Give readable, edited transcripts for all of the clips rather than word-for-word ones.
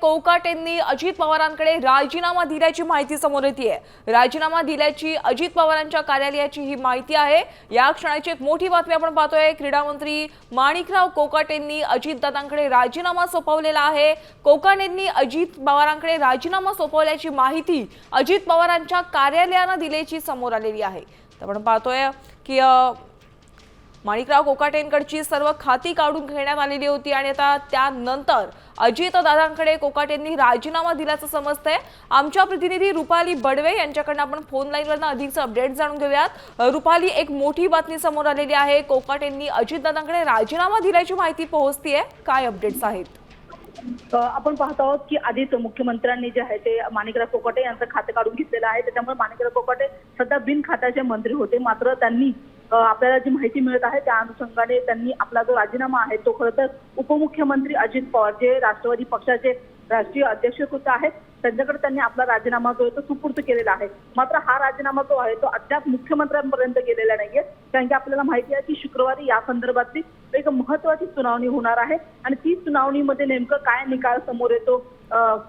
कोकाटेंनी अजित पवारांकडे राजीनामा दिल्याची माहिती समोर येतेय। राजीनामा दिल्याची अजित पवारांच्या कार्यालयाची ही माहिती आहे। या क्षणाची एक मोठी बातमी आपण पाहतोय। क्रीडा मंत्री माणिकराव कोकाटेंनी अजितदादांकडे राजीनामा सोपवलेला आहे। कोकाटेंनी अजित पवारांकडे राजीनामा सोपवल्याची माहिती अजित पवारांच्या कार्यालयाने दिल्याची समोर आलेली आहे। तर आपण पाहतोय की माणिकराव कोकाटेंकडची सर्व खाती काढून घेण्यात आलेली होती आणि आता त्यानंतर अजितदादांकडे कोकाटेंनी राजीनामा दिल्याचं समजतंय। आमच्या प्रतिनिधी रुपाली बडवे यांच्याकडून आपण फोन लाईनवरनं अधिकचं अपडेट जाणून घेऊयात। रुपाली, एक मोठी बातमी समोर आलेली आहे। कोकाटेंनी अजितदादांकडे राजीनामा दिल्याची माहिती पोहोचतीये, काय अपडेट्स आहेत? आपण पाहत आहोत की आधीच मुख्यमंत्र्यांनी जे आहे ते माणिकराव कोकाटे यांचं खाते काढून घेतलेलं आहे। त्याच्यामुळे माणिकराव कोकाटे सध्या बिनखात्याचे मंत्री होते, मात्र त्यांनी आपल्याला जी माहिती मिळत आहे त्या अनुषंगाने त्यांनी आपला जो राजीनामा आहे तो खरं तर उपमुख्यमंत्री अजित पवार जे राष्ट्रवादी पक्षाचे राष्ट्रीय अध्यक्ष सुद्धा आहेत त्यांच्याकडे त्यांनी आपला राजीनामा जो आहे तो सुपूर्द केलेला आहे। मात्र हा राजीनामा जो आहे तो अद्याप मुख्यमंत्र्यांपर्यंत गेलेला नाहीये, कारण की आपल्याला माहिती आहे की शुक्रवारी या संदर्भातली एक महत्त्वाची सुनावणी होणार आहे आणि ती सुनावणीमध्ये नेमकं काय निकाल समोर येतो,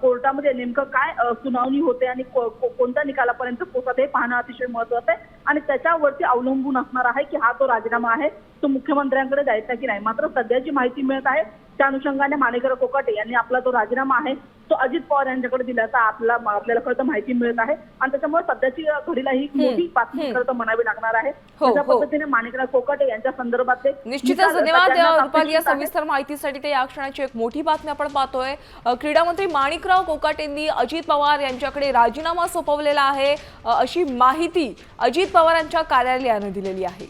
कोर्टामध्ये नेमकं काय सुनावणी होते आणि कोणत्या निकालापर्यंत पोहोचत हे पाहणं अतिशय महत्त्वाचं आहे आणि त्याच्यावरती अवलंबून असणार आहे की हा जो राजीनामा आहे तो मुख्यमंत्र्यांकडे जायचा की नाही। मात्र सध्याची माहिती मिळत आहे त्या अनुषंगाने माणिकराव कोकाटे यांनी आपला जो राजीनामा आहे तो अजित पवार यांच्याकडे दिल्याचा आपल्याला खरं तर माहिती मिळत आहे आणि त्याच्यामुळे सध्याची घडीला ही मोठी बातमी खरं तर म्हणावी लागणार आहे। त्या पद्धतीने माणिकराव कोकाटे यांच्या संदर्भातले निश्चितच धन्यवाद रुपाली या सविस्तर माहितीसाठी। ते या क्षणाची एक मोठी बातमी आपण पाहतोय। क्रीडा मंत्री माणिकराव कोकाटेंनी अजित पवार यांच्याकडे राजीनामा सोपवलेला आहे अशी माहिती अजित पवारांच्या कार्यालयाने दिलेली आहे।